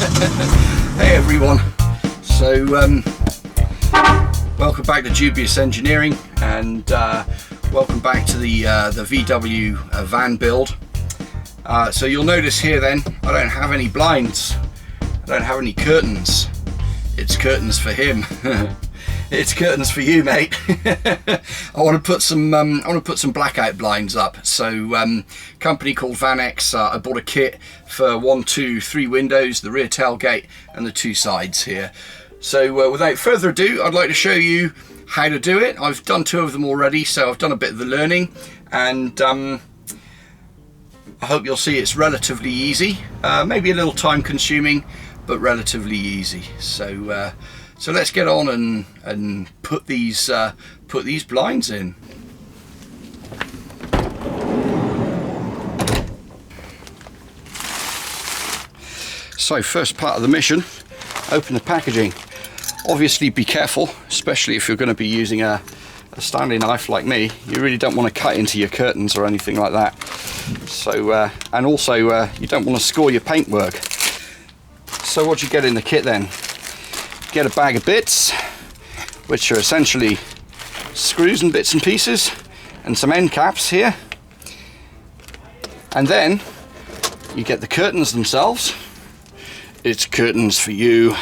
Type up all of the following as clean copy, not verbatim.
Hey everyone, so welcome back to dubious engineering, and welcome back to the VW van build. So you'll notice here then, I don't have any blinds, I don't have any curtains. It's curtains for him. It's curtains for you, mate. I want to put some blackout blinds up. So company called VanX, I bought a kit for 1, 2, 3 windows, the rear tailgate and the 2 sides here. So without further ado, I'd like to show you how to do it. I've done 2 of them already, so I've done a bit of the learning, and I hope you'll see it's relatively easy. Maybe a little time consuming, but relatively easy. So let's get on and put these blinds in. So first part of the mission, open the packaging. Obviously be careful, especially if you're going to be using a Stanley knife like me. You really don't want to cut into your curtains or anything like that. So and also you don't want to score your paintwork. So what do you get in the kit then? Get a bag of bits, which are essentially screws and bits and pieces, and some end caps here. And then you get the curtains themselves. It's curtains for you.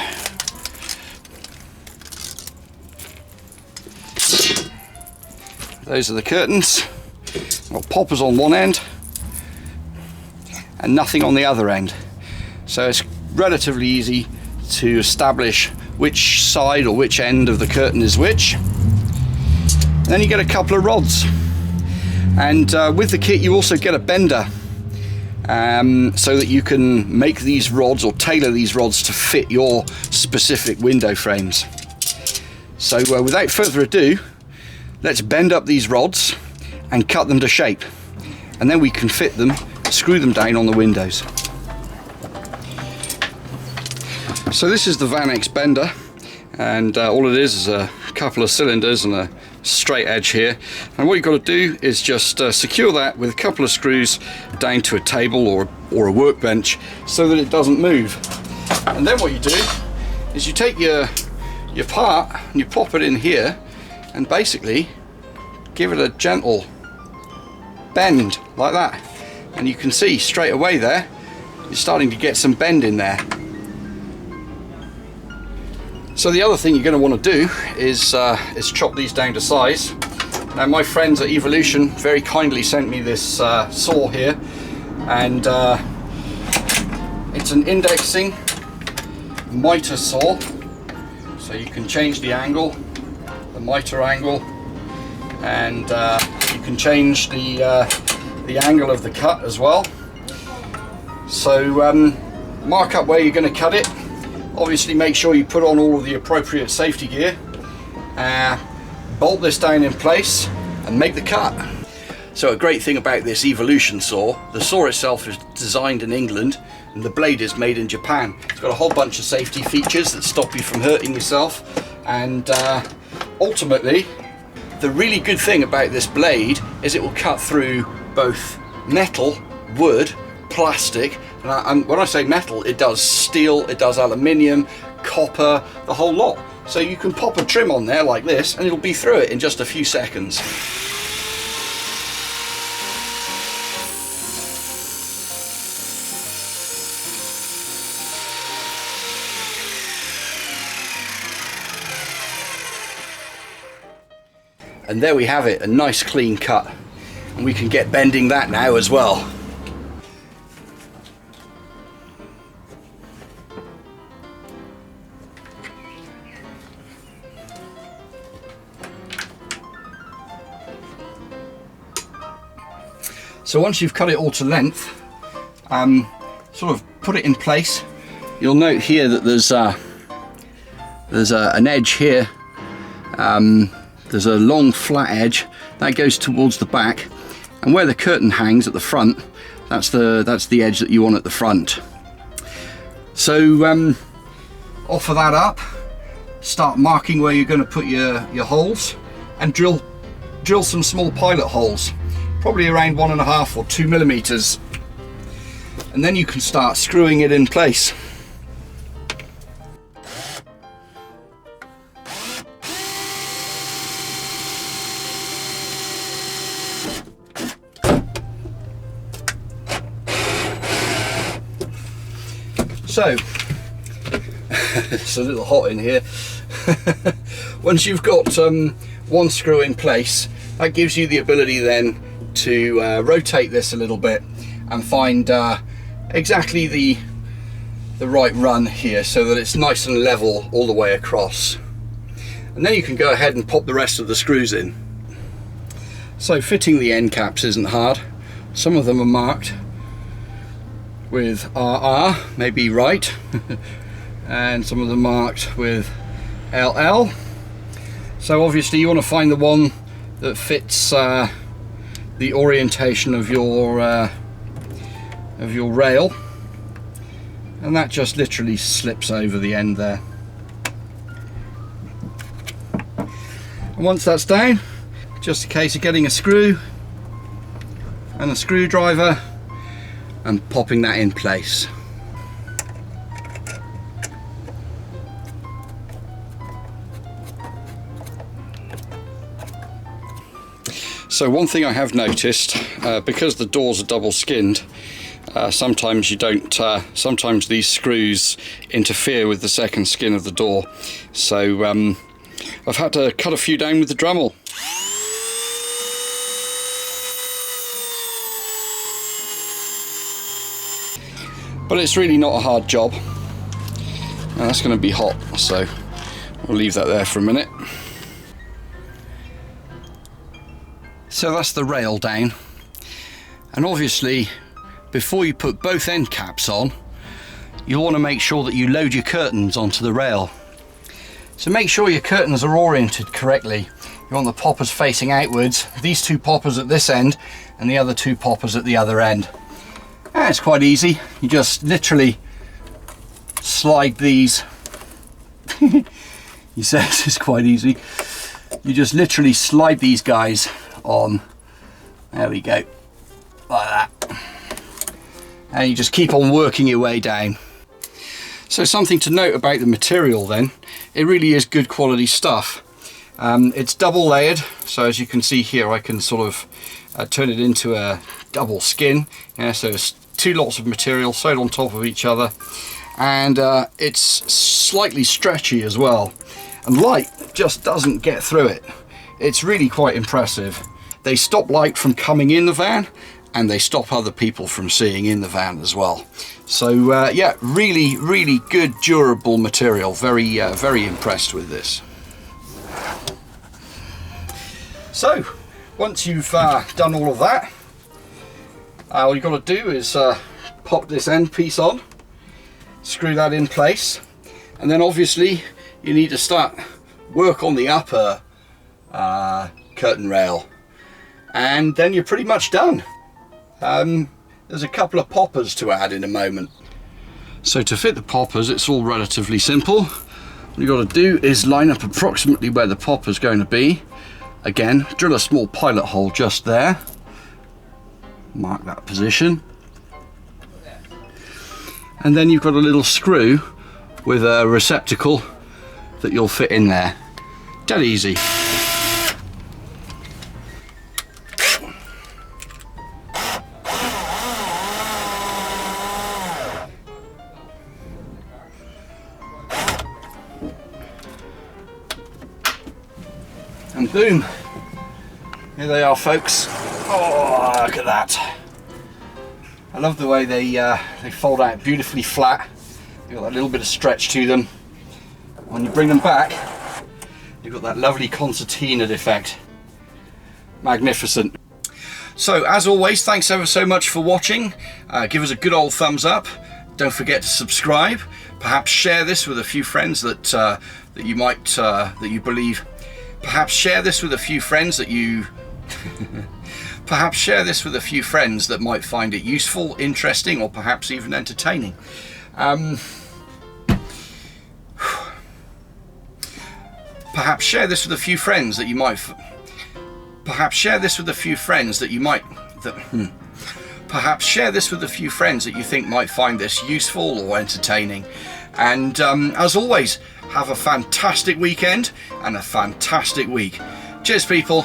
Those are the curtains. Got poppers on one end and nothing on the other end. So it's relatively easy to establish which side or which end of the curtain is which. And then you get a couple of rods, and with the kit you also get a bender, so that you can make these rods or tailor these rods to fit your specific window frames. So without further ado, let's bend up these rods and cut them to shape, and then we can fit them, screw them down on the windows. So this is the VanX bender, and all it is a couple of cylinders and a straight edge here, and what you've got to do is just secure that with a couple of screws down to a table or a workbench so that it doesn't move. And then what you do is you take your part and you pop it in here and basically give it a gentle bend like that, and you can see straight away there you're starting to get some bend in there. So the other thing you're going to want to do is chop these down to size. Now my friends at Evolution very kindly sent me this saw here, and it's an indexing miter saw, so you can change the angle, the miter angle, and you can change the angle of the cut as well. So mark up where you're going to cut it. Obviously make sure you put on all of the appropriate safety gear, bolt this down in place and make the cut. So a great thing about this Evolution saw, the saw itself is designed in England and the blade is made in Japan. It's got a whole bunch of safety features that stop you from hurting yourself, and ultimately the really good thing about this blade is it will cut through both metal, wood, plastic, and when I say metal, it does steel, it does aluminium, copper, the whole lot. So you can pop a trim on there like this and it'll be through it in just a few seconds. And there we have it, a nice clean cut. And we can get bending that now as well. So once you've cut it all to length, sort of put it in place. You'll note here that there's an edge here. There's a long flat edge that goes towards the back, and where the curtain hangs at the front, that's the edge that you want at the front. So offer that up, start marking where you're going to put your holes, and drill some small pilot holes, probably around 1.5 or 2 millimeters, and then you can start screwing it in place. So it's a little hot in here. Once you've got one screw in place, that gives you the ability then to rotate this a little bit and find exactly the right run here, so that it's nice and level all the way across. And then you can go ahead and pop the rest of the screws in. So fitting the end caps isn't hard. Some of them are marked with RR, maybe right, and some of them marked with LL. So obviously you want to find the one that fits the orientation of your rail, and that just literally slips over the end there. And once that's down, just a case of getting a screw and a screwdriver and popping that in place. So one thing I have noticed, because the doors are double skinned, sometimes you don't. Sometimes these screws interfere with the second skin of the door. So I've had to cut a few down with the Dremel. But it's really not a hard job. Now that's going to be hot, so we'll leave that there for a minute. So that's the rail down, and obviously before you put both end caps on, you'll want to make sure that you load your curtains onto the rail. So make sure your curtains are oriented correctly. You want the poppers facing outwards, these two poppers at this end and the other two poppers at the other end. And it's quite easy, you just literally slide these. He says it's quite easy. You just literally slide these guys on. There we go, like that. And you just keep on working your way down. So something to note about the material then, it really is good quality stuff. It's double layered, so as you can see here I can sort of turn it into a double skin. Yeah, so it's two lots of material sewed on top of each other, and it's slightly stretchy as well, and light just doesn't get through it. It's really quite impressive. They stop light from coming in the van, and they stop other people from seeing in the van as well. So yeah, really good durable material. Very impressed with this. So once you've done all of that, all you've got to do is pop this end piece on, screw that in place, and then obviously you need to start work on the upper curtain rail, and then you're pretty much done. There's a couple of poppers to add in a moment. So to fit the poppers, it's all relatively simple. What you've got to do is line up approximately where the popper's going to be. Again, drill a small pilot hole just there. Mark that position. And then you've got a little screw with a receptacle that you'll fit in there. Dead easy. And boom, here they are, folks. Oh, look at that. I love the way they fold out beautifully flat. You've got that little bit of stretch to them. When you bring them back, you've got that lovely concertina effect. Magnificent. So as always, thanks ever so much for watching. Give us a good old thumbs up. Don't forget to subscribe. Perhaps share this with a few friends that you might that you believe. Perhaps share this with a few friends that you perhaps share this with a few friends that might find it useful, interesting, or perhaps even entertaining. Perhaps share this with a few friends that you might perhaps share this with a few friends that you might perhaps share this with a few friends that you think might find this useful or entertaining. And as always, have a fantastic weekend and a fantastic week. Cheers, people.